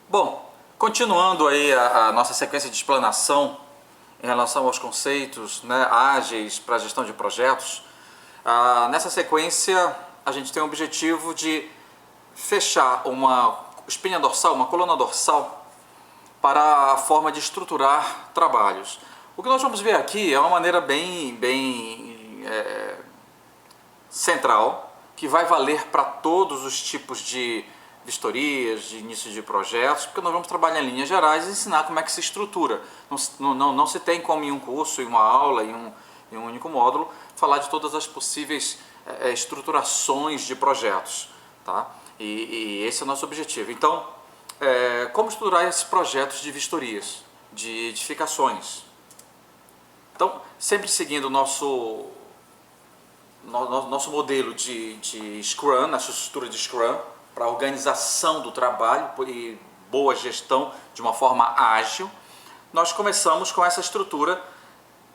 Bom, continuando aí a nossa sequência de explanação em relação aos conceitos, né, ágeis para a gestão de projetos, nessa sequência a gente tem o objetivo de fechar uma espinha dorsal, uma coluna dorsal para a forma de estruturar trabalhos. O que nós vamos ver aqui é uma maneira bem central, que vai valer para todos os tipos de vistorias, de início de projetos, porque nós vamos trabalhar em linhas gerais e ensinar como é que se estrutura. Não se tem como em um curso, em uma aula, em um único módulo, falar de todas as possíveis estruturações de projetos. Tá? E esse é o nosso objetivo. Então, como estruturar esses projetos de vistorias, de edificações? Então, sempre seguindo o nosso modelo de Scrum, nossa estrutura de Scrum, para organização do trabalho e boa gestão de uma forma ágil, nós começamos com essa estrutura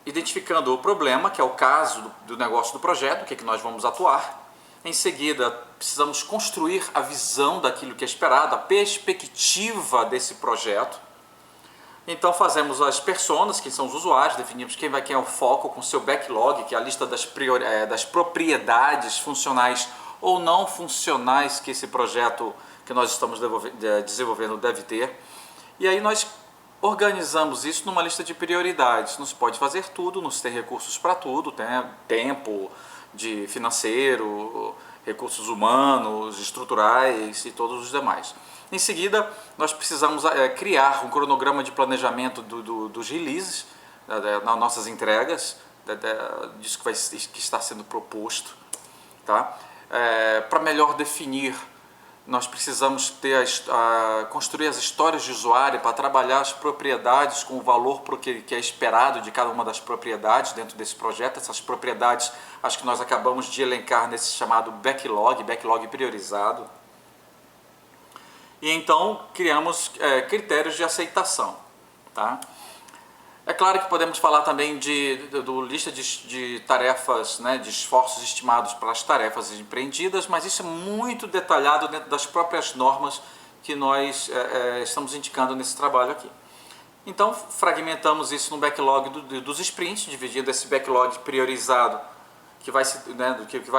identificando o problema, que é o caso do negócio do projeto, o que é que nós vamos atuar. Em seguida, precisamos construir a visão daquilo que é esperado, a perspectiva desse projeto. Então fazemos as personas, que são os usuários, definimos quem é o foco com seu backlog, que é a lista das propriedades funcionais ou não funcionais que esse projeto que nós estamos desenvolvendo deve ter. E aí nós organizamos isso numa lista de prioridades. Não se pode fazer tudo, não se tem recursos para tudo, tem tempo de financeiro, recursos humanos, estruturais e todos os demais. Em seguida, nós precisamos criar um cronograma de planejamento dos releases, nas nossas entregas, disso que está sendo proposto. Tá? Para melhor definir, nós precisamos construir as histórias de usuário para trabalhar as propriedades com o valor que é esperado de cada uma das propriedades dentro desse projeto. Essas propriedades, acho que nós acabamos de elencar nesse chamado backlog priorizado. E então criamos critérios de aceitação. Tá? É claro que podemos falar também do lista de tarefas, né, de esforços estimados para as tarefas empreendidas, mas isso é muito detalhado dentro das próprias normas que nós estamos indicando nesse trabalho aqui. Então fragmentamos isso no backlog dos sprints, dividindo esse backlog priorizado que vai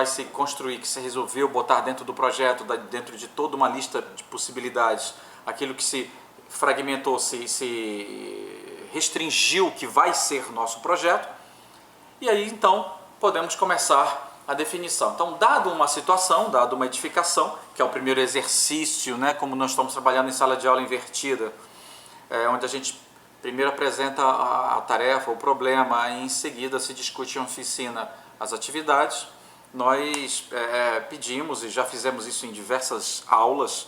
se construir, que se resolveu botar dentro do projeto, dentro de toda uma lista de possibilidades, aquilo que se fragmentou, se restringiu que vai ser nosso projeto, e aí então podemos começar a definição. Então, dado uma situação, dado uma edificação, que é o primeiro exercício, né, como nós estamos trabalhando em sala de aula invertida, onde a gente primeiro apresenta a tarefa, o problema, e em seguida se discute em oficina as atividades. Nós pedimos, e já fizemos isso em diversas aulas,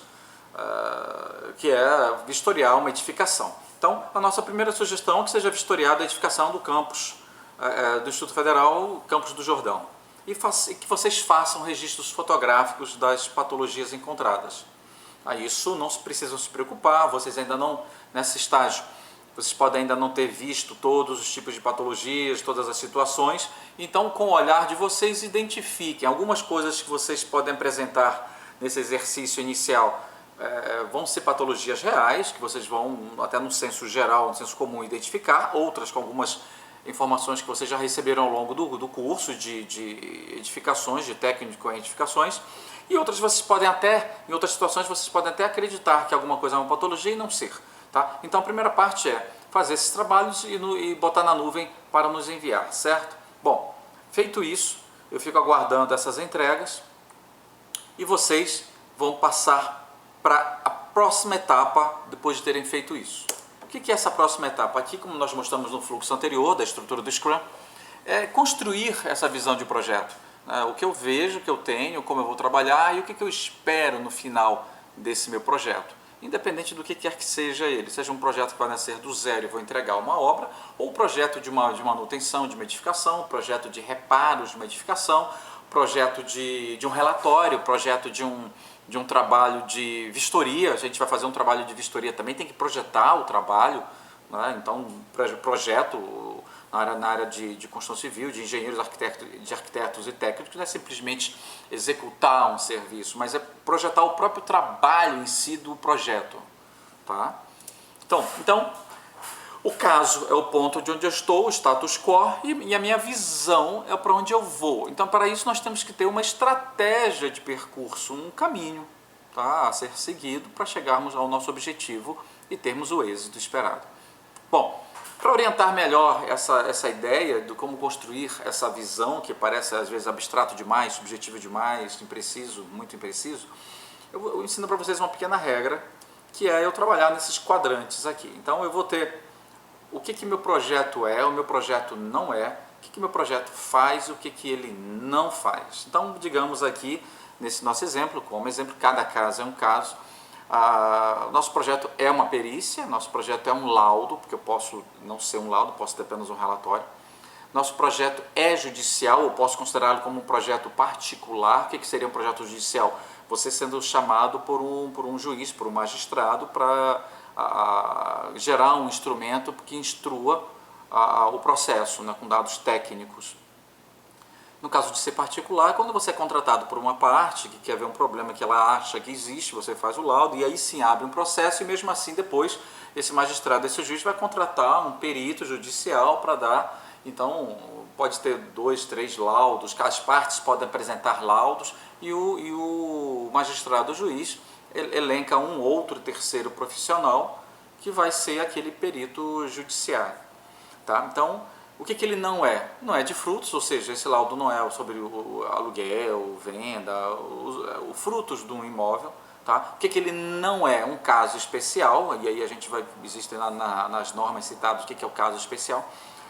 que é vistoriar uma edificação. Então, a nossa primeira sugestão é que seja vistoriada a edificação do campus do Instituto Federal, Campos do Jordão, e que vocês façam registros fotográficos das patologias encontradas. Isso não precisam se preocupar, vocês ainda não, nesse estágio, vocês podem ainda não ter visto todos os tipos de patologias, todas as situações, então com o olhar de vocês identifiquem algumas coisas que vocês podem apresentar nesse exercício inicial. Vão ser patologias reais, que vocês vão até no senso geral, no senso comum identificar, outras com algumas informações que vocês já receberam ao longo do curso de edificações, de técnico em edificações, e outras vocês podem até, em outras situações vocês podem até acreditar que alguma coisa é uma patologia e não ser. Tá? Então a primeira parte é fazer esses trabalhos e botar na nuvem para nos enviar, certo? Bom, feito isso, eu fico aguardando essas entregas e vocês vão passar para a próxima etapa depois de terem feito isso. O que é essa próxima etapa? Aqui, como nós mostramos no fluxo anterior da estrutura do Scrum, é construir essa visão de projeto. O que eu vejo, o que eu tenho, como eu vou trabalhar e o que eu espero no final desse meu projeto. Independente do que quer que seja ele, seja um projeto que vai nascer do zero e vou entregar uma obra, ou projeto de manutenção, de uma edificação, projeto de reparos de uma edificação, projeto de um relatório, projeto de um trabalho de vistoria. A gente vai fazer um trabalho de vistoria também, tem que projetar o trabalho, né? Então projeto na área de construção civil, de engenheiros, arquitetos e técnicos, não é simplesmente executar um serviço, mas é projetar o próprio trabalho em si do projeto. tá? Então, o caso é o ponto de onde eu estou, o status quo, e a minha visão é para onde eu vou. Então, para isso, nós temos que ter uma estratégia de percurso, um caminho, tá, a ser seguido para chegarmos ao nosso objetivo e termos o êxito esperado. Bom, para orientar melhor essa ideia de como construir essa visão, que parece às vezes abstrato demais, subjetivo demais, impreciso, muito impreciso, eu ensino para vocês uma pequena regra, que é eu trabalhar nesses quadrantes aqui. Então, eu vou ter o que meu projeto é, o meu projeto não é, o que meu projeto faz, o que ele não faz. Então, digamos aqui, nesse nosso exemplo, como exemplo, cada caso é um caso, nosso projeto é uma perícia, nosso projeto é um laudo, porque eu posso não ser um laudo, posso ter apenas um relatório. Nosso projeto é judicial, eu posso considerá-lo como um projeto particular. O que seria um projeto judicial? Você sendo chamado por um juiz, por um magistrado, para gerar um instrumento que instrua o processo, né, com dados técnicos. No caso de ser particular, quando você é contratado por uma parte que quer ver um problema que ela acha que existe, você faz o laudo e aí sim abre um processo e mesmo assim depois esse magistrado, esse juiz vai contratar um perito judicial para dar, então pode ter 2, 3 laudos, as partes podem apresentar laudos e o magistrado, o juiz, elenca um outro terceiro profissional que vai ser aquele perito judiciário. Tá? Então, o que ele não é? Não é de frutos, ou seja, esse laudo não é sobre o aluguel, venda, os frutos de um imóvel. Tá? O que ele não é? Um caso especial, e aí a gente vai, existem nas normas citadas o que é o caso especial.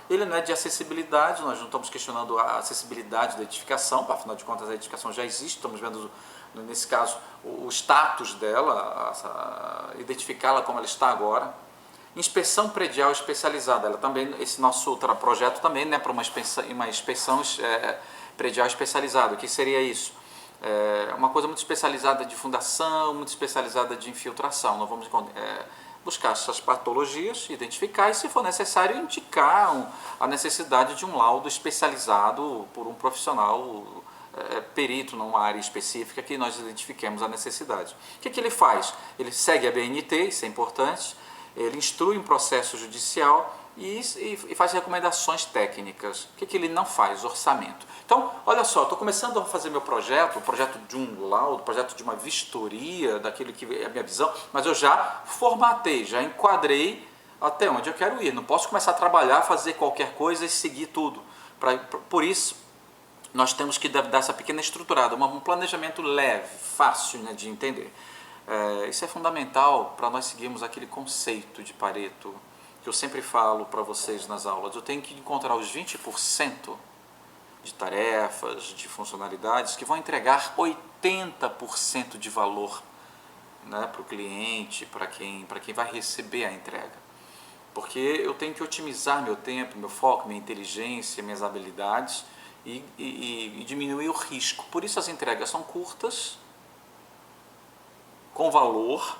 Ele não é de acessibilidade, nós não estamos questionando a acessibilidade da edificação, afinal de contas a edificação já existe, estamos vendo nesse caso o status dela, identificá-la como ela está agora. Inspeção predial especializada, ela também, esse nosso projeto também é para uma inspeção predial especializada. O que seria isso? Uma coisa muito especializada de fundação, muito especializada de infiltração. Nós vamos buscar essas patologias, identificar e, se for necessário, indicar a necessidade de um laudo especializado por um profissional perito numa área específica que nós identifiquemos a necessidade. O que ele faz? Ele segue a BNT, isso é importante, ele instrui um processo judicial e faz recomendações técnicas. O que ele não faz? Orçamento. Então, olha só, estou começando a fazer meu projeto, o projeto de um laudo, o projeto de uma vistoria, daquilo que é a minha visão, mas eu já formatei, já enquadrei até onde eu quero ir. Não posso começar a trabalhar, fazer qualquer coisa e seguir tudo. Por isso, nós temos que dar essa pequena estruturada, um planejamento leve, fácil, né, de entender. Isso é fundamental para nós seguirmos aquele conceito de Pareto, que eu sempre falo para vocês nas aulas. Eu tenho que encontrar os 20% de tarefas, de funcionalidades, que vão entregar 80% de valor, né, para o cliente, para quem vai receber a entrega. Porque eu tenho que otimizar meu tempo, meu foco, minha inteligência, minhas habilidades e diminuir o risco. Por isso as entregas são curtas, com valor,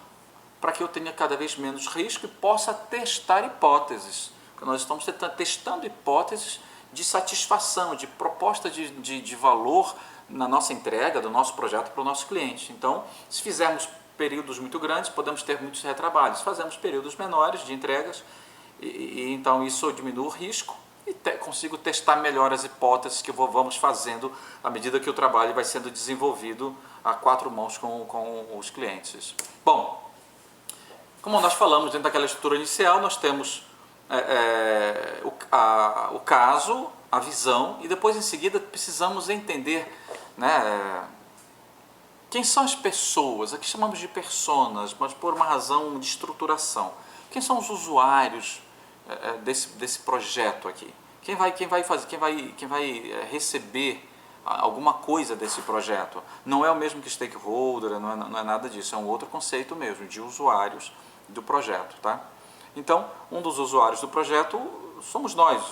para que eu tenha cada vez menos risco e possa testar hipóteses. Porque nós estamos testando hipóteses de satisfação, de proposta de valor na nossa entrega do nosso projeto para o nosso cliente. Então, se fizermos períodos muito grandes, podemos ter muitos retrabalhos. Fazemos períodos menores de entregas e então isso diminui o risco e consigo testar melhor as hipóteses que vamos fazendo à medida que o trabalho vai sendo desenvolvido a 4 mãos com os clientes. Bom, como nós falamos dentro daquela estrutura inicial, nós temos o caso, a visão e depois em seguida precisamos entender, né, quem são as pessoas. Aqui chamamos de personas, mas por uma razão de estruturação. Quem são os usuários desse projeto aqui? Quem vai receber alguma coisa desse projeto? Não é o mesmo que stakeholder, não é nada disso, é um outro conceito mesmo, de usuários do projeto, tá? Então, um dos usuários do projeto somos nós,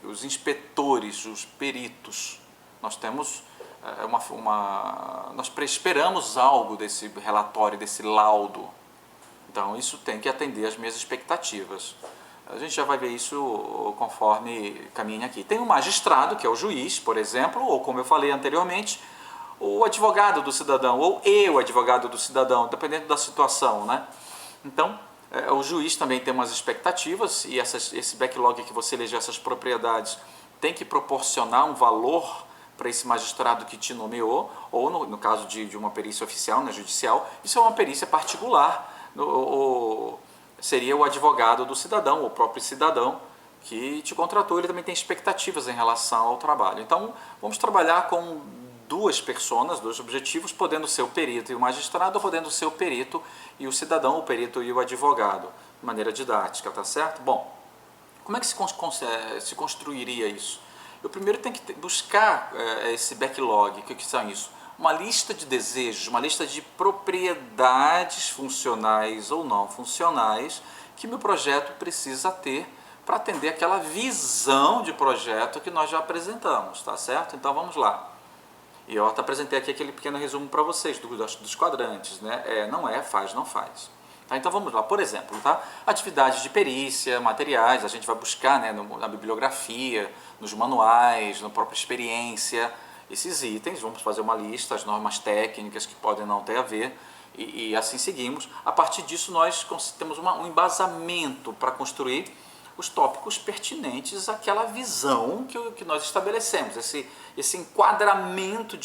os inspetores, os peritos. Nós temos nós esperamos algo desse relatório, desse laudo. Então, isso tem que atender às minhas expectativas. A gente já vai ver isso conforme caminha aqui. Tem um magistrado, que é o juiz, por exemplo, ou como eu falei anteriormente, o advogado do cidadão, ou eu, advogado do cidadão, dependendo da situação, né? Então, o juiz também tem umas expectativas e esse backlog que você elegeu, essas propriedades, tem que proporcionar um valor para esse magistrado que te nomeou, ou no caso de uma perícia oficial, né, judicial, isso é uma perícia particular, seria o advogado do cidadão, o próprio cidadão que te contratou, ele também tem expectativas em relação ao trabalho. Então, vamos trabalhar com duas personas, dois objetivos, podendo ser o perito e o magistrado, ou podendo ser o perito e o cidadão, o perito e o advogado, de maneira didática, tá certo? Bom, como é que se construiria isso? Eu primeiro tenho que buscar esse backlog, o que são isso? Uma lista de desejos, uma lista de propriedades funcionais ou não funcionais que meu projeto precisa ter para atender aquela visão de projeto que nós já apresentamos, tá certo? Então vamos lá. E eu até apresentei aqui aquele pequeno resumo para vocês dos quadrantes, né? Não é, faz, não faz. Tá? Então vamos lá, por exemplo, tá? Atividades de perícia, materiais, a gente vai buscar, né, na bibliografia, nos manuais, na própria experiência, esses itens, vamos fazer uma lista, as normas técnicas que podem não ter a ver, e assim seguimos. A partir disso nós temos um embasamento para construir os tópicos pertinentes àquela visão que nós estabelecemos, esse enquadramento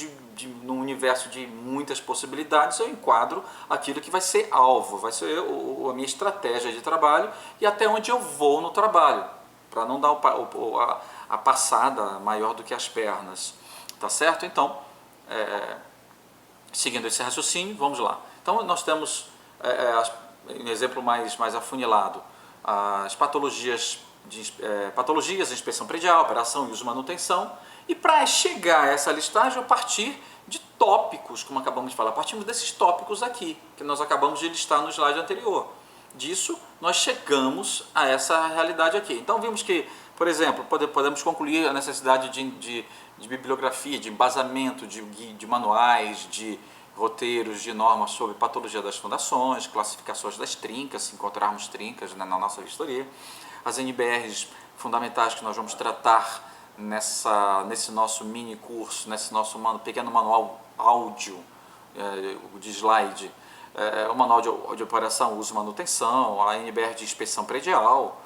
no universo de muitas possibilidades. Eu enquadro aquilo que vai ser alvo, vai ser a minha estratégia de trabalho e até onde eu vou no trabalho, para não dar a passada maior do que as pernas, tá certo? Então, seguindo esse raciocínio, vamos lá. Então, nós temos um exemplo mais afunilado, as patologias de inspeção predial, operação e uso e manutenção, e para chegar a essa listagem eu partir de tópicos, como acabamos de falar, partimos desses tópicos aqui, que nós acabamos de listar no slide anterior. Disso nós chegamos a essa realidade aqui. Então vimos que, por exemplo, podemos concluir a necessidade de bibliografia, de embasamento, de manuais, de roteiros de normas sobre patologia das fundações, classificações das trincas, se encontrarmos trincas, né, na nossa vistoria, as NBRs fundamentais que nós vamos tratar nesse nosso mini curso, nesse nosso pequeno manual áudio de slide, o manual de operação, uso e manutenção, a NBR de inspeção predial,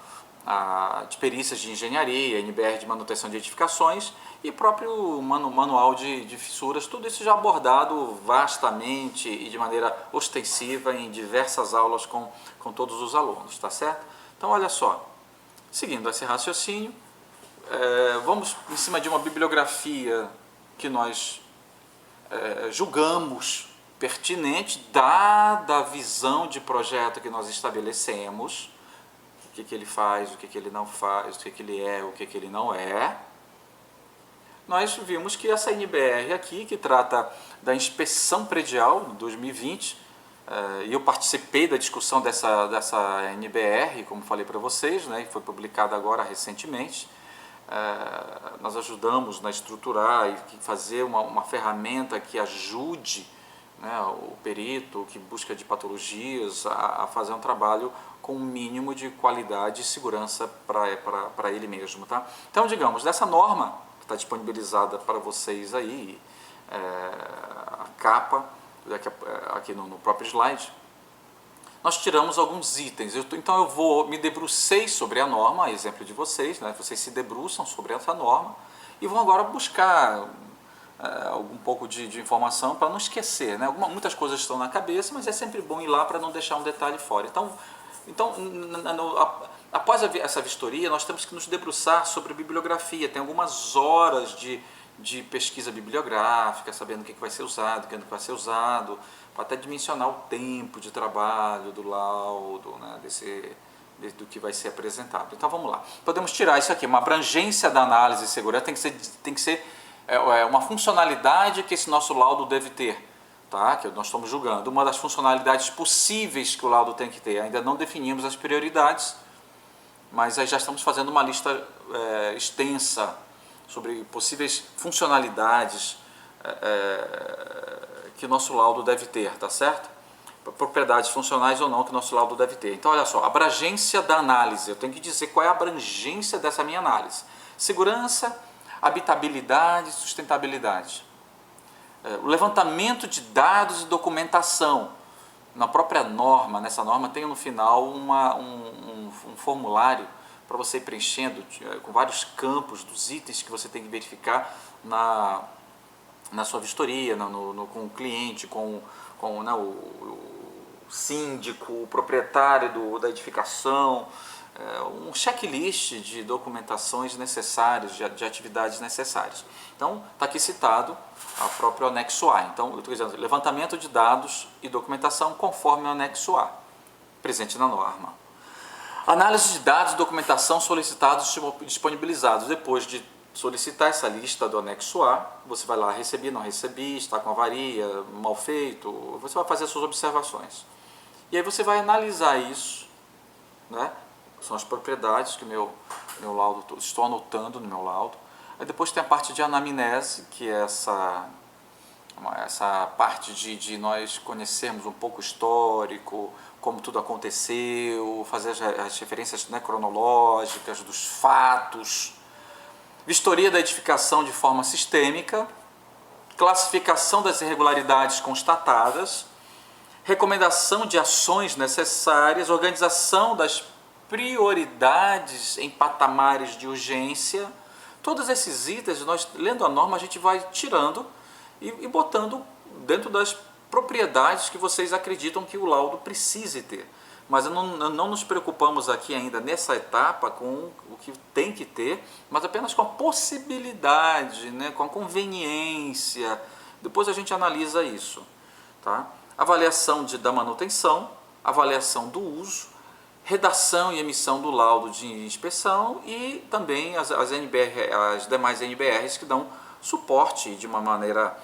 de perícias de engenharia, NBR de manutenção de edificações e próprio manual de fissuras, tudo isso já abordado vastamente e de maneira ostensiva em diversas aulas com todos os alunos, tá certo? Então, olha só, seguindo esse raciocínio, vamos em cima de uma bibliografia que nós julgamos pertinente, dada a visão de projeto que nós estabelecemos, o que ele faz, o que ele não faz, o que ele é, o que ele não é. Nós vimos que essa NBR aqui, que trata da inspeção predial de 2020, e eu participei da discussão dessa NBR, como falei para vocês, né, que foi publicada agora recentemente. Nós ajudamos a estruturar e fazer uma ferramenta que ajude, né, o perito que busca de patologias a fazer um trabalho com um mínimo de qualidade e segurança para ele mesmo. Tá? Então, digamos, dessa norma que está disponibilizada para vocês aí, a capa, aqui no próprio slide, nós tiramos alguns itens. Então eu me debrucei sobre a norma, exemplo de vocês, né? Vocês se debruçam sobre essa norma e vão agora buscar um pouco de informação para não esquecer, né? Muitas coisas estão na cabeça, mas é sempre bom ir lá para não deixar um detalhe fora. Então após essa vistoria, nós temos que nos debruçar sobre a bibliografia. Tem algumas horas de pesquisa bibliográfica, sabendo o que vai ser usado, o que não vai ser usado, para até dimensionar o tempo de trabalho do laudo, né, do que vai ser apresentado. Então vamos lá. Podemos tirar isso aqui, uma abrangência da análise de segurança, tem que ser uma funcionalidade que esse nosso laudo deve ter, tá? Que nós estamos julgando. Uma das funcionalidades possíveis que o laudo tem que ter. Ainda não definimos as prioridades, mas aí já estamos fazendo uma lista extensa sobre possíveis funcionalidades que o nosso laudo deve ter, tá certo? Propriedades funcionais ou não que o nosso laudo deve ter. Então, olha só, abrangência da análise. Eu tenho que dizer qual é a abrangência dessa minha análise. Segurança, habitabilidade, sustentabilidade. O levantamento de dados e documentação. Na própria norma, nessa norma tem no final um formulário para você ir preenchendo com vários campos dos itens que você tem que verificar na sua vistoria, com o cliente, com né, o síndico, o proprietário da edificação, um checklist de documentações necessárias, de atividades necessárias. Então, está aqui citado a próprio anexo A. Então, eu estou dizendo, levantamento de dados e documentação conforme o anexo A, presente na norma. Análise de dados e documentação solicitados e disponibilizados. Depois de solicitar essa lista do anexo A, você vai lá, recebi, não recebi, está com avaria, mal feito, você vai fazer as suas observações. E aí você vai analisar isso, né? São as propriedades que meu laudo, estou anotando no meu laudo. Aí depois tem a parte de anamnese, que é essa parte de nós conhecermos um pouco o histórico, como tudo aconteceu, fazer as referências, né, cronológicas dos fatos, vistoria da edificação de forma sistêmica, classificação das irregularidades constatadas, recomendação de ações necessárias, organização das prioridades em patamares de urgência. Todos esses itens, nós lendo a norma, a gente vai tirando e botando dentro das propriedades que vocês acreditam que o laudo precise ter. Mas não nos preocupamos aqui ainda nessa etapa com o que tem que ter, mas apenas com a possibilidade, né, com a conveniência. Depois a gente analisa isso. Tá? Avaliação da manutenção, avaliação do uso, redação e emissão do laudo de inspeção e também as demais NBRs que dão suporte de uma maneira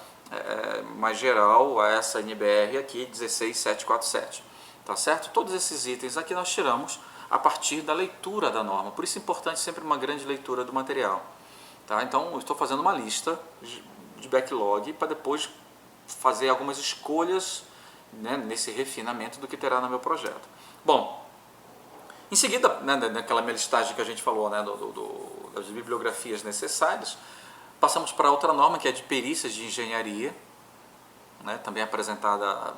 mais geral a essa NBR aqui, 16747. Tá certo? Todos esses itens aqui nós tiramos a partir da leitura da norma. Por isso é importante sempre uma grande leitura do material. Tá? Então, eu estou fazendo uma lista de backlog para depois fazer algumas escolhas, né, nesse refinamento do que terá no meu projeto. Bom, em seguida, né, naquela minha listagem que a gente falou, né, das bibliografias necessárias, passamos para outra norma que é de perícias de engenharia, né, também apresentada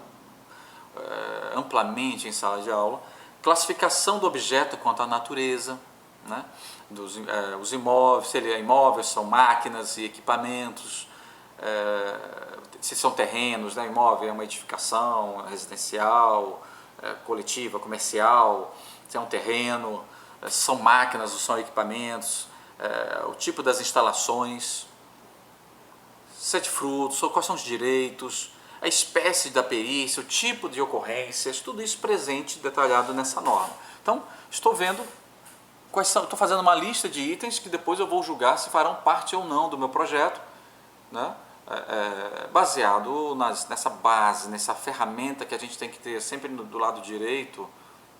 amplamente em sala de aula. Classificação do objeto quanto à natureza, né, os imóveis, se ele é imóvel, são máquinas e equipamentos, se são terrenos, né, imóvel é uma edificação residencial, coletiva, comercial, se é um terreno, são máquinas ou são equipamentos, o tipo das instalações, se é de frutos, quais são os direitos, a espécie da perícia, o tipo de ocorrências, tudo isso presente, detalhado nessa norma. Então, estou vendo quais são, estou fazendo uma lista de itens que depois eu vou julgar se farão parte ou não do meu projeto, né? Baseado nessa base, nessa ferramenta que a gente tem que ter sempre do lado direito,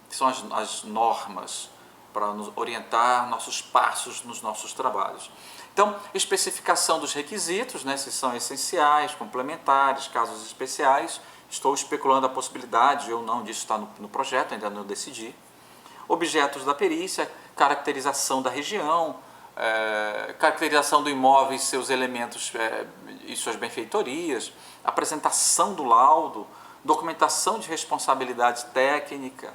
que são as normas para nos orientar nossos passos nos nossos trabalhos. Então, especificação dos requisitos, né, se são essenciais, complementares, casos especiais. Estou especulando a possibilidade ou não disso estar no projeto, ainda não decidi. Objetos da perícia, caracterização da região, caracterização do imóvel e seus elementos e suas benfeitorias, apresentação do laudo, documentação de responsabilidade técnica,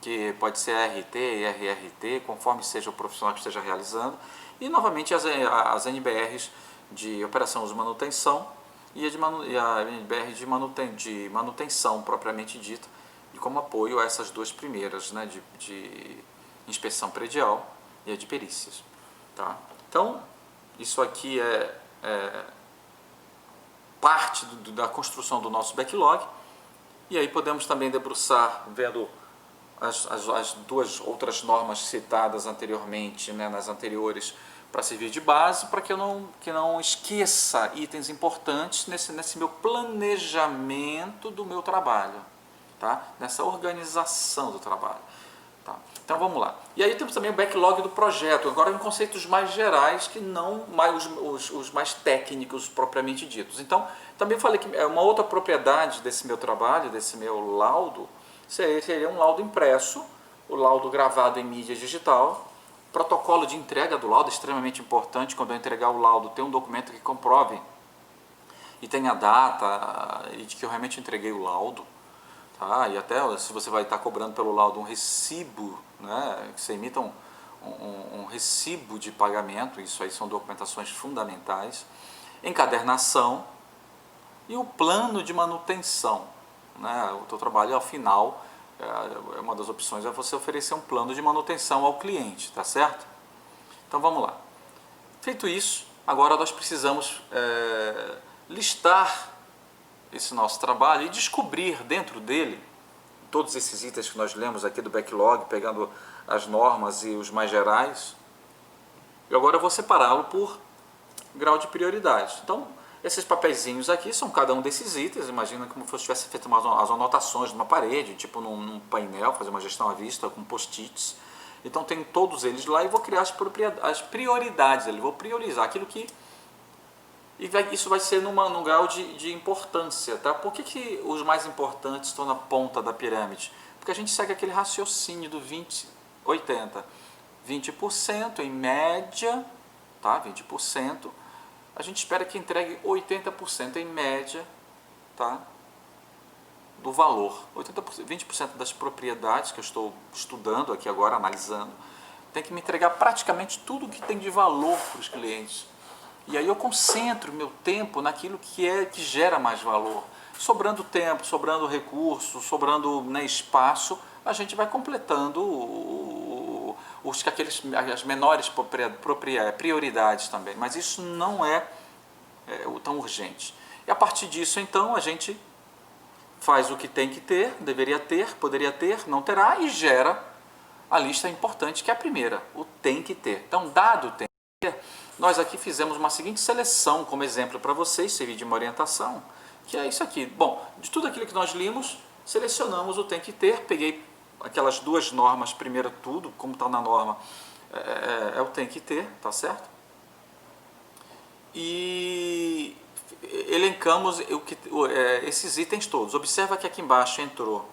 que pode ser ART e RRT, conforme seja o profissional que esteja realizando, e novamente as NBRs de operação de manutenção e a NBR de manutenção propriamente dita, e como apoio a essas duas primeiras, né, de inspeção predial e a de perícias. Tá? Então, isso aqui é parte da construção do nosso backlog, e aí podemos também debruçar vendo as duas outras normas citadas anteriormente, né, nas anteriores, para servir de base, para que eu não esqueça itens importantes nesse meu planejamento do meu trabalho, tá? Nessa organização do trabalho. Tá? Então vamos lá. E aí temos também o backlog do projeto, agora em conceitos mais gerais, que não mais os mais técnicos propriamente ditos. Então, também falei que uma outra propriedade desse meu trabalho, desse meu laudo, seria um laudo impresso, o laudo gravado em mídia digital. Protocolo de entrega do laudo é extremamente importante. Quando eu entregar o laudo, tem um documento que comprove e tem a data e de que eu realmente entreguei o laudo, tá? E até se você vai estar cobrando pelo laudo um recibo, né? Que você emita um recibo de pagamento, isso aí são documentações fundamentais, encadernação e o plano de manutenção, né? O teu trabalho ao final, uma das opções é você oferecer um plano de manutenção ao cliente, tá certo? Então vamos lá. Feito isso, agora nós precisamos listar esse nosso trabalho e descobrir dentro dele todos esses itens que nós lemos aqui do backlog, pegando as normas e os mais gerais. E agora eu vou separá-lo por grau de prioridade. Então, esses papeizinhos aqui são cada um desses itens. Imagina como se eu tivesse feito as anotações numa parede, tipo num painel, fazer uma gestão à vista com post-its. Então, tem todos eles lá e vou criar as prioridades. Vou priorizar aquilo que... E isso vai ser num grau de importância, tá? Por que os mais importantes estão na ponta da pirâmide? Porque a gente segue aquele raciocínio do 20-80. 20% em média, tá? 20%. A gente espera que entregue 80% em média, tá? Do valor. 80%, 20% das propriedades que eu estou estudando aqui agora, analisando, tem que me entregar praticamente tudo que tem de valor para os clientes. E aí eu concentro meu tempo naquilo que gera mais valor. Sobrando tempo, sobrando recurso, sobrando, né, espaço, a gente vai completando as menores prioridades também. Mas isso não é tão urgente. E a partir disso, então, a gente faz o que tem que ter, deveria ter, poderia ter, não terá, e gera a lista importante, que é a primeira, o tem que ter. Então, dado o tem que ter, nós aqui fizemos uma seguinte seleção como exemplo para vocês, servir de uma orientação, que é isso aqui. Bom, de tudo aquilo que nós limos, selecionamos o tem que ter, peguei aquelas duas normas, primeiro tudo, como está na norma, o tem que ter, tá certo? E elencamos esses itens todos. Observa que aqui embaixo entrou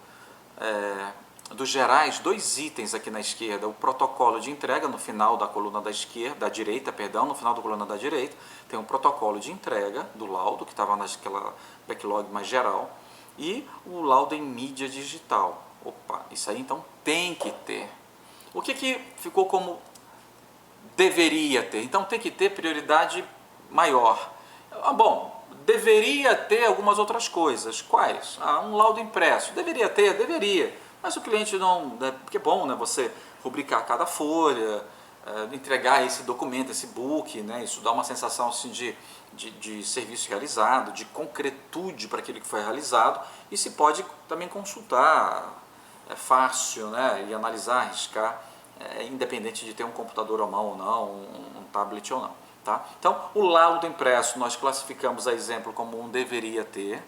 dos gerais, dois itens aqui na esquerda, o protocolo de entrega no final da coluna da direita, no final da coluna da direita, tem um protocolo de entrega do laudo, que estava naquela backlog mais geral, e o laudo em mídia digital. Opa, isso aí então tem que ter. O que ficou como deveria ter? Então tem que ter prioridade maior. Bom, deveria ter algumas outras coisas. Quais? Um laudo impresso. Deveria ter? Deveria. Mas o cliente não... Porque é bom, né, você rubricar cada folha, entregar esse documento, esse book, né, isso dá uma sensação assim, de serviço realizado, de concretude para aquilo que foi realizado, e se pode também consultar, é fácil, né, e analisar, arriscar, independente de ter um computador à mão ou não, um tablet ou não. Tá? Então, o laudo impresso nós classificamos a exemplo como um deveria ter,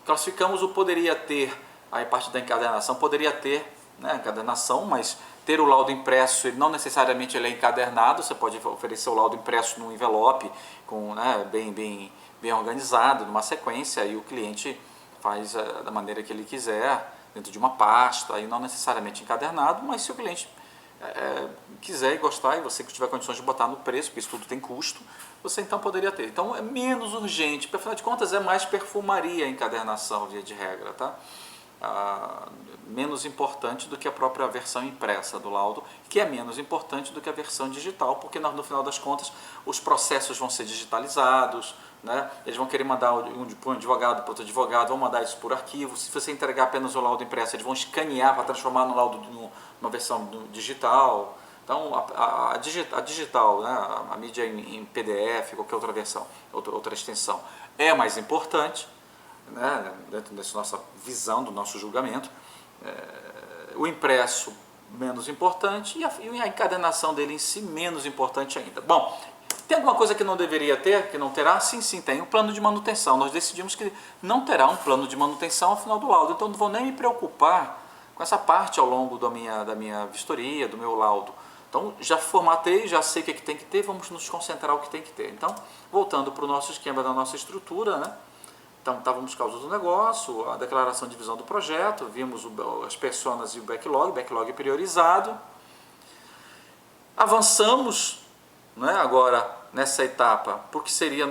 classificamos o poderia ter, aí parte da encadernação, poderia ter, né, encadernação, mas ter o laudo impresso, ele não necessariamente ele é encadernado, você pode oferecer o laudo impresso num envelope, né, bem organizado, numa sequência, e o cliente faz da maneira que ele quiser, dentro de uma pasta, aí não necessariamente encadernado, mas se o cliente quiser e gostar, e você que tiver condições de botar no preço, porque isso tudo tem custo, você então poderia ter. Então é menos urgente, porque afinal de contas é mais perfumaria a encadernação, via de regra, tá? Menos importante do que a própria versão impressa do laudo, que é menos importante do que a versão digital, porque no final das contas os processos vão ser digitalizados, né? Eles vão querer mandar para um advogado, para outro advogado, vão mandar isso por arquivo. Se você entregar apenas o laudo impresso, eles vão escanear para transformar no laudo numa versão digital. Então a digital, né? A mídia em PDF, qualquer outra versão, outra extensão, é mais importante, né, dentro dessa nossa visão, do nosso julgamento. O impresso menos importante e a encadernação dele em si menos importante ainda. Bom, tem alguma coisa que não deveria ter, que não terá? Sim, tem um plano de manutenção. Nós decidimos que não terá um plano de manutenção ao final do laudo, então não vou nem me preocupar com essa parte ao longo da minha vistoria, do meu laudo. Então já formatei, já sei o que tem que ter, vamos nos concentrar no que tem que ter. Então, voltando para o nosso esquema da nossa estrutura, né? Então, estávamos causas do negócio, a declaração de visão do projeto, vimos as personas e o backlog priorizado. Avançamos, né, agora nessa etapa, porque seria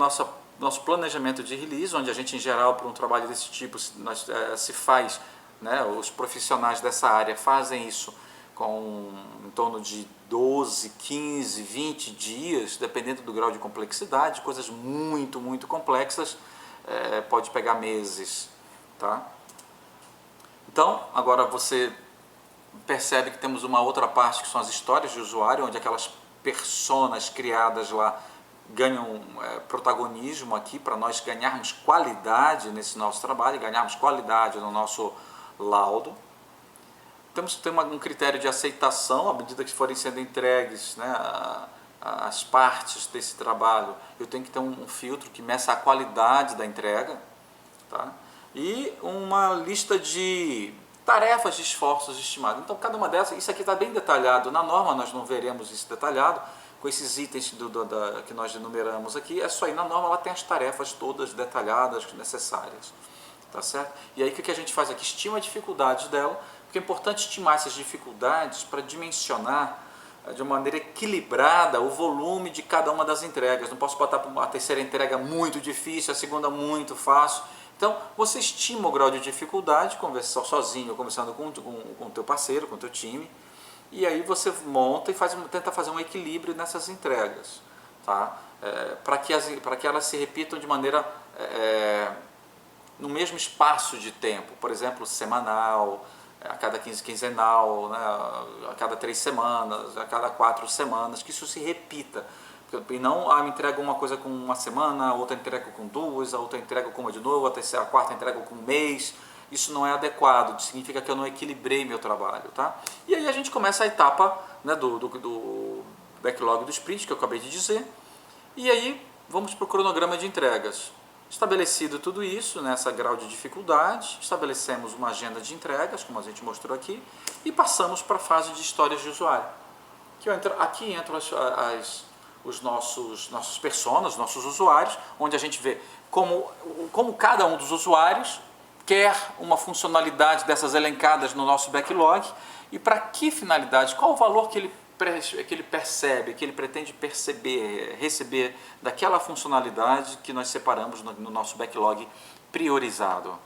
nosso planejamento de release, onde a gente, em geral, para um trabalho desse tipo, se faz, né, os profissionais dessa área fazem isso com em torno de 12, 15, 20 dias, dependendo do grau de complexidade. Coisas muito, muito complexas, pode pegar meses. Tá? Então, agora você percebe que temos uma outra parte, que são as histórias de usuário, onde aquelas personas criadas lá ganham protagonismo aqui, para nós ganharmos qualidade nesse nosso trabalho, ganharmos qualidade no nosso laudo. Temos que ter um critério de aceitação, à medida que forem sendo entregues, né, as partes desse trabalho, eu tenho que ter um filtro que meça a qualidade da entrega, tá? E uma lista de tarefas de esforços estimados. Então, cada uma dessas, isso aqui está bem detalhado. Na norma nós não veremos isso detalhado, com esses itens que nós enumeramos aqui. É só ir na norma, ela tem as tarefas todas detalhadas, necessárias. Tá certo? E aí o que a gente faz aqui? Estima a dificuldade dela, porque é importante estimar essas dificuldades para dimensionar de uma maneira equilibrada o volume de cada uma das entregas. Não posso botar a terceira entrega muito difícil, a segunda muito fácil. Então, você estima o grau de dificuldade, conversando sozinho, conversando com o teu parceiro, com o teu time, e aí você monta e tenta fazer um equilíbrio nessas entregas, tá? Para que elas se repitam de maneira no mesmo espaço de tempo, por exemplo, semanal, a cada quinzenal, né, a cada 3 semanas, a cada 4 semanas, que isso se repita. E não, me entrega uma coisa com uma semana, a outra entrega com 2, a outra entrega com uma de novo, a quarta entrega com 1 mês. Isso não é adequado, significa que eu não equilibrei meu trabalho. Tá? E aí a gente começa a etapa, né, do backlog do sprint, que eu acabei de dizer, e aí vamos para o cronograma de entregas. Estabelecido tudo isso, nessa grau de dificuldade, estabelecemos uma agenda de entregas, como a gente mostrou aqui, e passamos para a fase de histórias de usuário. Aqui entram os nossos personas, nossos usuários, onde a gente vê como cada um dos usuários quer uma funcionalidade dessas elencadas no nosso backlog e para que finalidade, qual o valor que ele percebe, que ele pretende receber daquela funcionalidade que nós separamos no nosso backlog priorizado.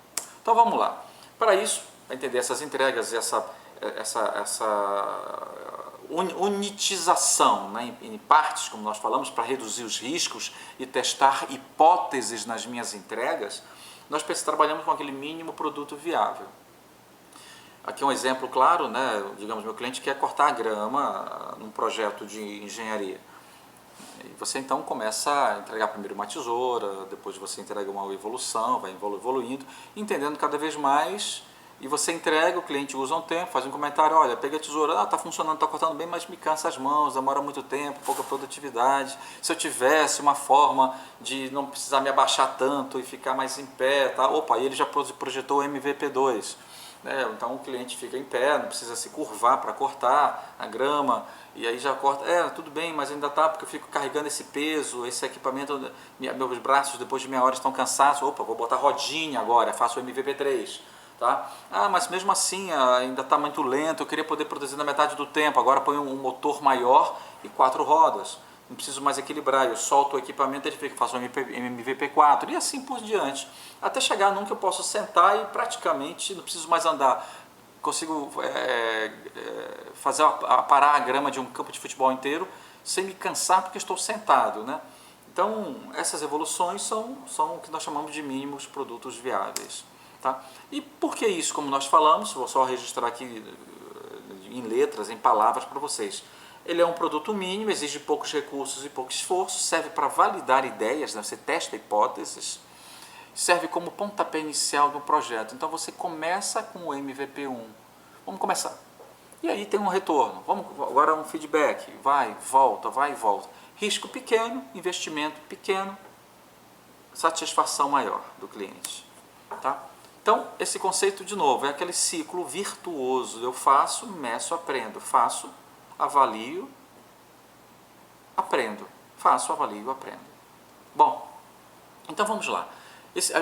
Então vamos lá. Para isso, para entender essas entregas, essa unitização, né, em partes, como nós falamos, para reduzir os riscos e testar hipóteses nas minhas entregas, nós trabalhamos com aquele mínimo produto viável. Aqui um exemplo claro, né? Digamos, meu cliente quer cortar a grama num projeto de engenharia. E você então começa a entregar primeiro uma tesoura, depois você entrega uma evolução, vai evoluindo, entendendo cada vez mais, e você entrega, o cliente usa um tempo, faz um comentário, olha, peguei a tesoura, está funcionando, está cortando bem, mas me cansa as mãos, demora muito tempo, pouca produtividade. Se eu tivesse uma forma de não precisar me abaixar tanto e ficar mais em pé, tá? Opa, ele já projetou o MVP2. Então o cliente fica em pé, não precisa se curvar para cortar a grama, e aí já corta, tudo bem, mas ainda tá, porque eu fico carregando esse peso, esse equipamento, meus braços depois de meia hora estão cansados, opa, vou botar rodinha agora, faço o MVP3, tá? Mas mesmo assim ainda está muito lento, eu queria poder produzir na metade do tempo, agora põe um motor maior e 4 rodas, não preciso mais equilibrar, eu solto o equipamento, ele fica, faço um MVP4 e assim por diante, até chegar num que eu posso sentar e praticamente não preciso mais andar, consigo parar a grama de um campo de futebol inteiro sem me cansar porque estou sentado, né? Então essas evoluções são o que nós chamamos de mínimos produtos viáveis. Tá? E por que isso, como nós falamos, vou só registrar aqui em letras, em palavras para vocês. Ele é um produto mínimo, exige poucos recursos e pouco esforço, serve para validar ideias, né? Você testa hipóteses, serve como pontapé inicial do projeto. Então você começa com o MVP1. Vamos começar. E aí tem um retorno. Agora um feedback. Vai e volta. Risco pequeno, investimento pequeno, satisfação maior do cliente. Tá? Então, esse conceito, de novo, é aquele ciclo virtuoso. Eu faço, meço, aprendo. Faço, avalio, aprendo. Faço, avalio, aprendo. Bom, então vamos lá.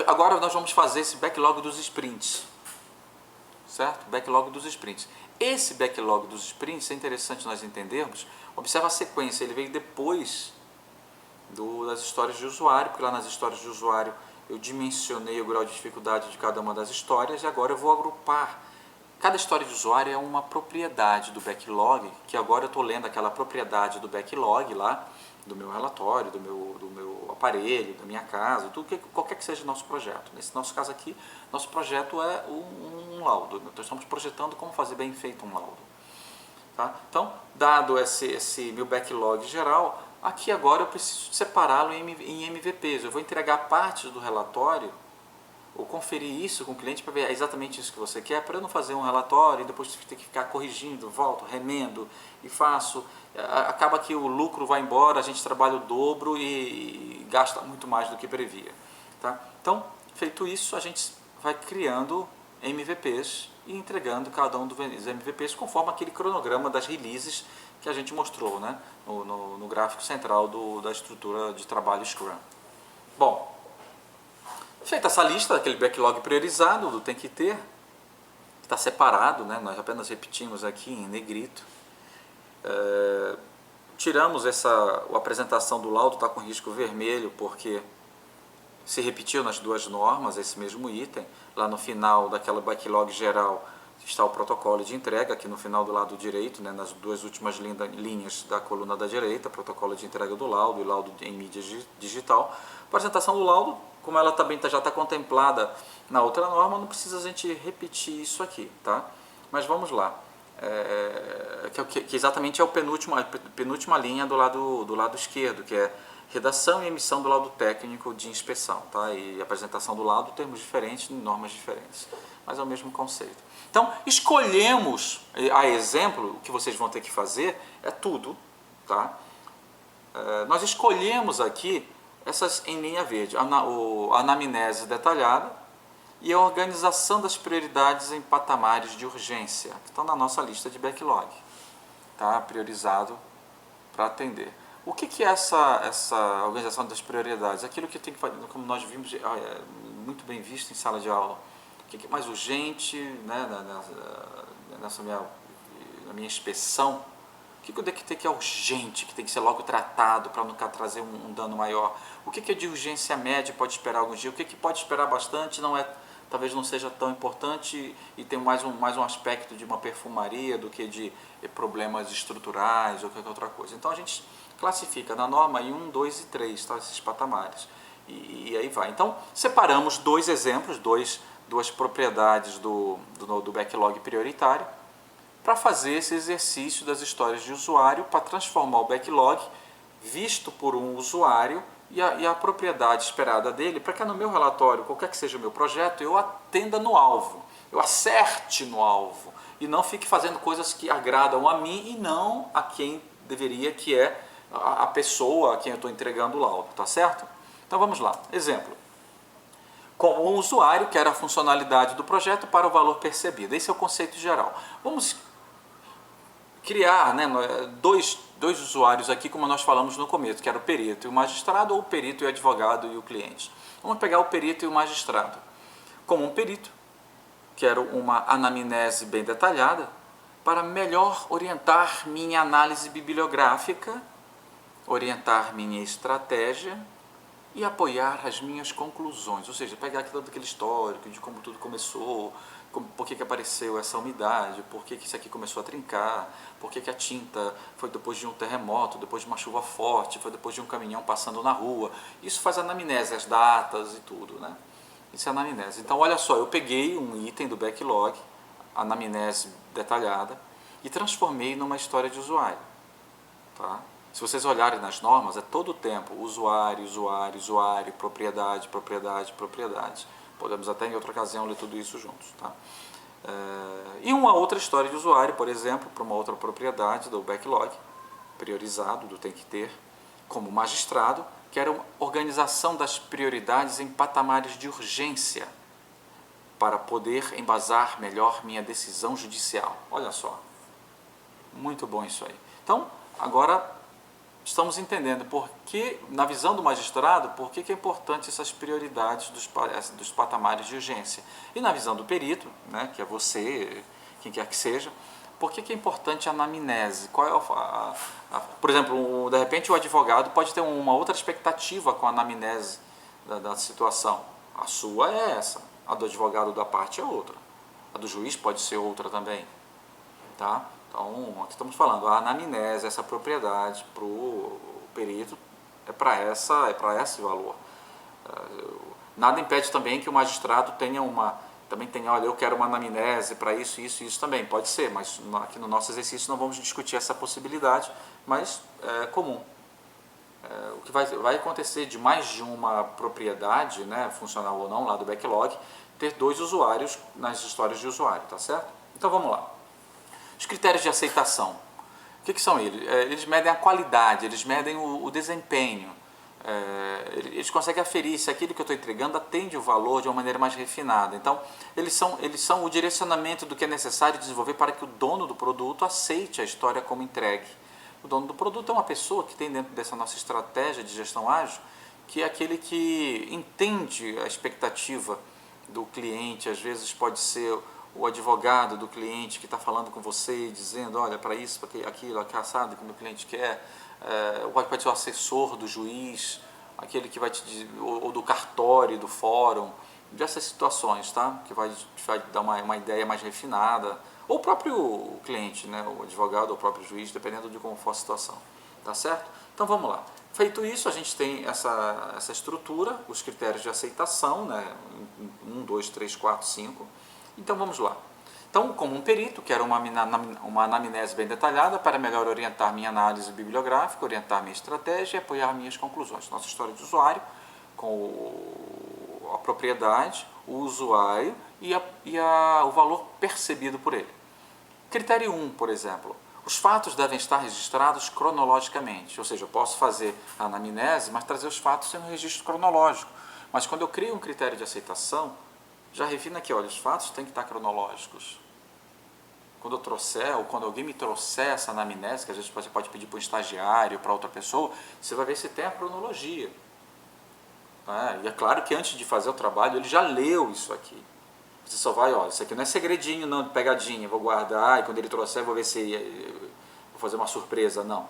Agora nós vamos fazer esse backlog dos sprints. Certo? Backlog dos sprints. Esse backlog dos sprints é interessante nós entendermos. Observa a sequência, ele veio depois das histórias de usuário, porque lá nas histórias de usuário eu dimensionei o grau de dificuldade de cada uma das histórias e agora eu vou agrupar. Cada história de usuário é uma propriedade do backlog, que agora eu estou lendo aquela propriedade do backlog lá, do meu relatório, do meu aparelho, da minha casa, qualquer que seja o nosso projeto. Nesse nosso caso aqui, nosso projeto é um laudo. Nós estamos projetando como fazer bem feito um laudo. Tá? Então, dado esse meu backlog geral, aqui agora eu preciso separá-lo em MVPs. Eu vou entregar partes do relatório ou conferir isso com o cliente para ver exatamente isso que você quer, para eu não fazer um relatório e depois ter que ficar corrigindo, volto, remendo e faço. Acaba que o lucro vai embora, a gente trabalha o dobro e gasta muito mais do que previa. Tá? Então, feito isso, a gente vai criando MVPs e entregando cada um dos MVPs conforme aquele cronograma das releases que a gente mostrou, né? no gráfico central da estrutura de trabalho Scrum. Bom, feita essa lista, aquele backlog priorizado do tem que ter, está separado, né? Nós apenas repetimos aqui em negrito. Tiramos a apresentação do laudo, está com risco vermelho, porque se repetiu nas duas normas esse mesmo item. Lá no final daquela backlog geral está o protocolo de entrega, aqui no final do lado direito, né? Nas duas últimas linhas da coluna da direita, protocolo de entrega do laudo e laudo em mídia digital. A apresentação do laudo, como ela também já está contemplada na outra norma, não precisa a gente repetir isso aqui, tá? Mas vamos lá, que exatamente é a penúltima linha do lado esquerdo, que é redação e emissão do laudo técnico de inspeção, tá? E apresentação do laudo, termos diferentes, normas diferentes, mas é o mesmo conceito. Então, escolhemos, a exemplo, o que vocês vão ter que fazer é tudo, tá? Nós escolhemos aqui essas em linha verde, a anamnese detalhada e a organização das prioridades em patamares de urgência, que estão na nossa lista de backlog, tá? Priorizado para atender. O que é essa organização das prioridades? Aquilo que tem que fazer, como nós vimos, muito bem visto em sala de aula. O que é mais urgente, né, na minha inspeção? O que tem que é urgente, que tem que ser logo tratado para não trazer um dano maior? O que é de urgência média e pode esperar alguns dias? O que pode esperar bastante, talvez não seja tão importante e tem mais um aspecto de uma perfumaria do que de problemas estruturais ou qualquer outra coisa. Então a gente classifica na norma em 1, 2 e 3, tá? Esses patamares. E aí vai. Então separamos dois exemplos, duas propriedades do backlog prioritário, para fazer esse exercício das histórias de usuário, para transformar o backlog visto por um usuário e a propriedade esperada dele, para que no meu relatório, qualquer que seja o meu projeto, eu atenda no alvo, eu acerte no alvo, e não fique fazendo coisas que agradam a mim e não a quem deveria, que é a pessoa a quem eu estou entregando o laudo, tá certo? Então vamos lá, exemplo. Como um usuário quer a funcionalidade do projeto para o valor percebido. Esse é o conceito geral. Vamos criar, né, dois usuários aqui, como nós falamos no começo, que era o perito e o magistrado, ou o perito e o advogado e o cliente. Vamos pegar o perito e o magistrado. Como um perito, quero uma anamnese bem detalhada para melhor orientar minha análise bibliográfica, orientar minha estratégia e apoiar as minhas conclusões, ou seja, pegar aquilo daquele histórico de como tudo começou, por que apareceu essa umidade, por que isso aqui começou a trincar, por que a tinta foi depois de um terremoto, depois de uma chuva forte, foi depois de um caminhão passando na rua. Isso faz anamnese, as datas e tudo, né? Isso é anamnese. Então, olha só, eu peguei um item do backlog, anamnese detalhada, e transformei numa história de usuário, tá? Se vocês olharem nas normas, é todo o tempo usuário, usuário, usuário, propriedade, propriedade, propriedade. Podemos até em outra ocasião ler tudo isso juntos, tá? E uma outra história de usuário, por exemplo, para uma outra propriedade do backlog, priorizado, do tem que ter, como magistrado, que era uma organização das prioridades em patamares de urgência, para poder embasar melhor minha decisão judicial. Olha só, muito bom isso aí. Então, agora estamos entendendo por que, na visão do magistrado, por que é importante essas prioridades dos patamares de urgência. E na visão do perito, né, que é você, quem quer que seja, por que é importante a anamnese? Qual é por exemplo, de repente o advogado pode ter uma outra expectativa com a anamnese da situação. A sua é essa, a do advogado da parte é outra, a do juiz pode ser outra também, tá? Então, aqui estamos falando, a anamnese, essa propriedade para o perito é para esse valor. Nada impede também que o magistrado também tenha, olha, eu quero uma anamnese para isso, isso e isso também, pode ser, mas aqui no nosso exercício não vamos discutir essa possibilidade, mas é comum. O que vai acontecer de mais de uma propriedade, né, funcional ou não, lá do backlog, ter 2 usuários nas histórias de usuário, tá certo? Então vamos lá. Os critérios de aceitação, o que são eles? Eles medem a qualidade, eles medem o desempenho, eles conseguem aferir se aquilo que eu estou entregando atende o valor de uma maneira mais refinada. Então, eles são o direcionamento do que é necessário desenvolver para que o dono do produto aceite a história como entregue. O dono do produto é uma pessoa que tem dentro dessa nossa estratégia de gestão ágil, que é aquele que entende a expectativa do cliente, às vezes pode ser o advogado do cliente que está falando com você, dizendo, olha, para isso, para aquilo, assado que o meu cliente quer, pode ser o assessor do juiz, aquele que vai te dizer, ou do cartório, do fórum, dessas situações, tá? Que vai dar uma ideia mais refinada, ou o próprio cliente, né? O advogado ou o próprio juiz, dependendo de como for a situação, tá certo? Então vamos lá. Feito isso, a gente tem essa estrutura, os critérios de aceitação, né? 1, 2, 3, 4, 5. Então vamos lá. Então, como um perito, quero uma anamnese bem detalhada para melhor orientar minha análise bibliográfica, orientar minha estratégia e apoiar minhas conclusões. Nossa história de usuário, com a propriedade, o usuário e o valor percebido por ele. Critério 1, por exemplo. Os fatos devem estar registrados cronologicamente, ou seja, eu posso fazer a anamnese, mas trazer os fatos em um registro cronológico. Mas quando eu crio um critério de aceitação, já refina aqui, olha, os fatos têm que estar cronológicos. Quando eu trouxer, ou quando alguém me trouxer essa anamnese, que às vezes você pode pedir para um estagiário, para outra pessoa, você vai ver se tem a cronologia. E é claro que antes de fazer o trabalho, ele já leu isso aqui. Você só vai, olha, isso aqui não é segredinho, não, de pegadinha, vou guardar, e quando ele trouxer, vou ver se vou fazer uma surpresa, não.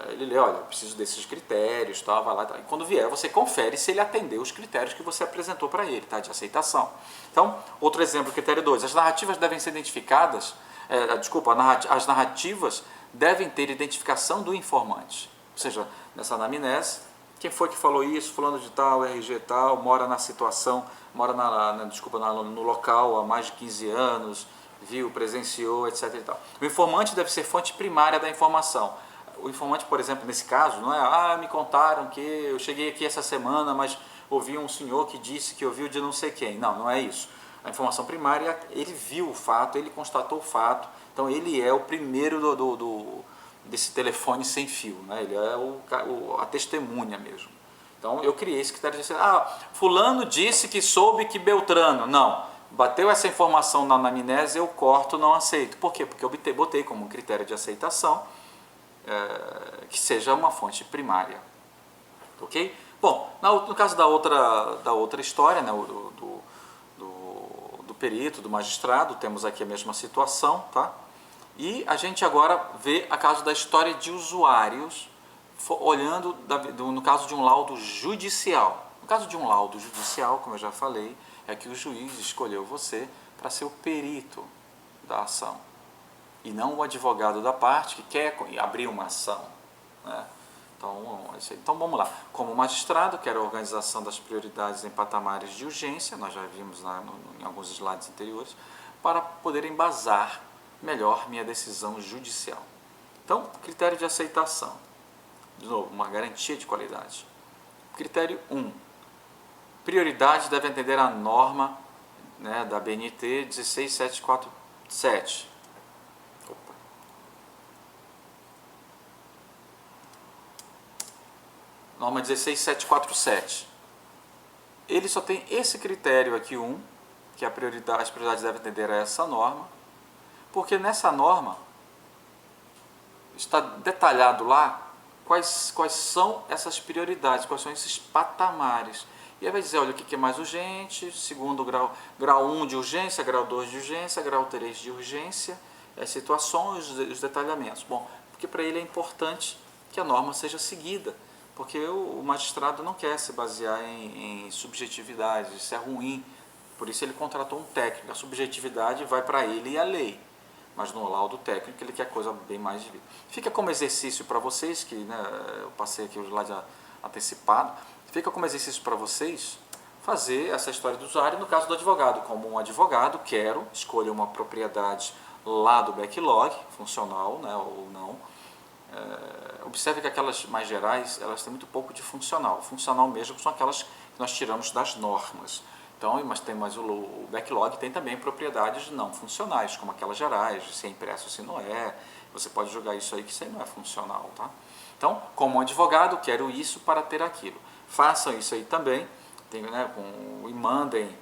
Ele lê, olha, preciso desses critérios, tá, vai lá, tá. E quando vier, você confere se ele atendeu os critérios que você apresentou para ele, tá, de aceitação. Então, outro exemplo, critério 2, as narrativas devem ser identificadas, as narrativas devem ter identificação do informante, ou seja, nessa anamnese, quem foi que falou isso, fulano de tal, RG tal, mora na situação, mora no local há mais de 15 anos, viu, presenciou, etc. E tal. O informante deve ser fonte primária da informação. O informante, por exemplo, nesse caso, não é, me contaram que eu cheguei aqui essa semana, mas ouvi um senhor que disse que ouviu de não sei quem. Não, não é isso. A informação primária, ele viu o fato, ele constatou o fato, então ele é o primeiro desse telefone sem fio, né? Ele é a testemunha mesmo. Então eu criei esse critério de dizer, fulano disse que soube que Beltrano. Não, bateu essa informação na anamnese, eu corto, não aceito. Por quê? Porque eu botei como critério de aceitação que seja uma fonte primária. Ok? Bom, no caso da outra história, né, do perito, do magistrado, temos aqui a mesma situação, tá? E a gente agora vê a caso da história de usuários, olhando no caso de um laudo judicial. No caso de um laudo judicial, como eu já falei, é que o juiz escolheu você para ser o perito da ação e não o advogado da parte que quer abrir uma ação, né? Então vamos lá. Como magistrado, quero a organização das prioridades em patamares de urgência, nós já vimos em alguns slides anteriores, para poder embasar melhor minha decisão judicial. Então, critério de aceitação. De novo, uma garantia de qualidade. Critério 1. Prioridade deve atender à norma, né, da BNT 16747. Norma 16747. Ele só tem esse critério aqui, 1, que as prioridades devem atender a essa norma, porque nessa norma está detalhado lá quais são essas prioridades, quais são esses patamares. E aí vai dizer, olha, o que é mais urgente, segundo grau 1 de urgência, grau 2 de urgência, grau 3 de urgência, as situações, os detalhamentos. Bom, porque para ele é importante que a norma seja seguida, porque o magistrado não quer se basear em subjetividade, isso é ruim, por isso ele contratou um técnico, a subjetividade vai para ele e a lei, mas no laudo técnico ele quer coisa bem mais de vida. Fica como exercício para vocês, que né, eu passei aqui o slide antecipado, fica como exercício para vocês fazer essa história do usuário no caso do advogado. Como um advogado, quero escolher uma propriedade lá do backlog, funcional, né, ou não. Observe que aquelas mais gerais, elas têm muito pouco de funcional. Funcional mesmo são aquelas que nós tiramos das normas. Então, mas o backlog tem também propriedades não funcionais, como aquelas gerais, se é impresso, se não é. Você pode jogar isso aí que isso aí não é funcional, tá? Então, como advogado, quero isso para ter aquilo. Façam isso aí também, né, e mandem,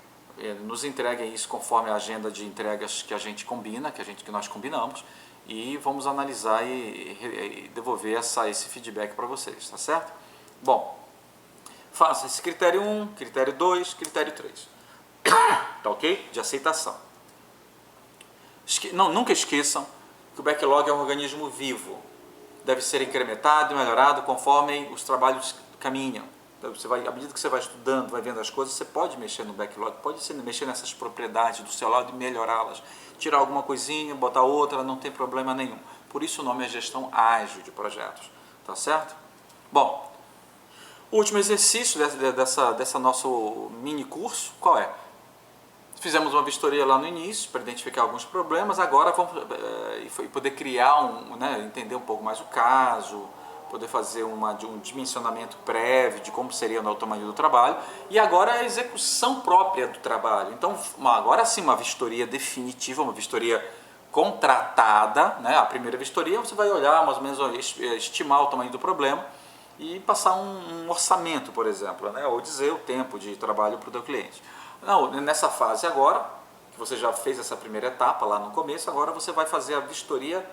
nos entreguem isso conforme a agenda de entregas que a gente combina, que nós combinamos, e vamos analisar e devolver esse feedback para vocês, tá certo? Bom, faça esse critério 1, critério 2, critério 3. Tá ok? De aceitação. Nunca esqueçam que o backlog é um organismo vivo. Deve ser incrementado e melhorado conforme os trabalhos caminham. Então, à medida que você vai estudando, vai vendo as coisas, você pode mexer no backlog, pode mexer nessas propriedades do seu lado e melhorá-las. Tirar alguma coisinha, botar outra, não tem problema nenhum. Por isso o nome é gestão ágil de projetos. Tá certo? Bom, o último exercício dessa nosso mini curso, qual é? Fizemos uma vistoria lá no início para identificar alguns problemas, agora vamos poder criar, entender um pouco mais o caso, poder fazer um dimensionamento prévio de como seria o tamanho do trabalho, e agora a execução própria do trabalho. Então, agora sim, uma vistoria definitiva, uma vistoria contratada, né? A primeira vistoria você vai olhar, mais ou menos, estimar o tamanho do problema e passar um orçamento, por exemplo, né? Ou dizer o tempo de trabalho para o teu cliente. Não, nessa fase agora, que você já fez essa primeira etapa lá no começo, agora você vai fazer a vistoria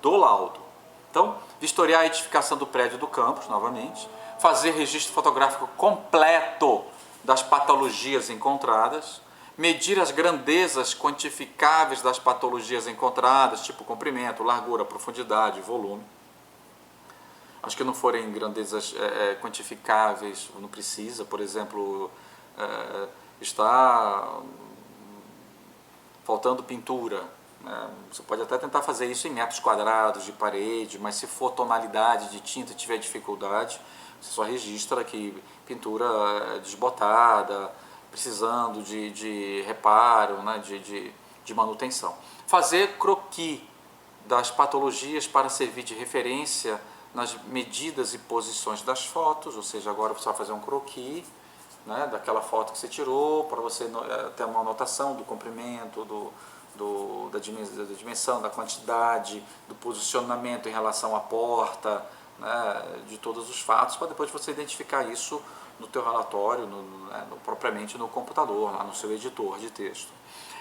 do laudo. Então, vistoriar a edificação do prédio do campus, novamente, fazer registro fotográfico completo das patologias encontradas, medir as grandezas quantificáveis das patologias encontradas, tipo comprimento, largura, profundidade, volume. Acho que não forem grandezas quantificáveis, não precisa, por exemplo, está faltando pintura. Você pode até tentar fazer isso em metros quadrados de parede, mas se for tonalidade de tinta e tiver dificuldade, você só registra que pintura desbotada, precisando de reparo, né, de manutenção. Fazer croquis das patologias para servir de referência nas medidas e posições das fotos, ou seja, agora você vai fazer um croquis, né, daquela foto que você tirou, para você ter uma anotação do comprimento, da dimensão, da quantidade, do posicionamento em relação à porta, né, de todos os fatos, para depois você identificar isso no teu relatório, propriamente no computador, lá no seu editor de texto.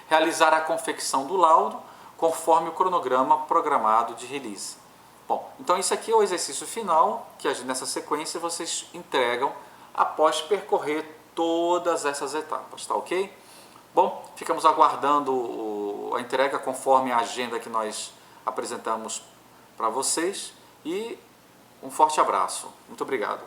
Realizar a confecção do laudo conforme o cronograma programado de release. Bom, então isso aqui é o exercício final, que nessa sequência vocês entregam após percorrer todas essas etapas, tá ok? Bom, ficamos aguardando a entrega conforme a agenda que nós apresentamos para vocês e um forte abraço. Muito obrigado.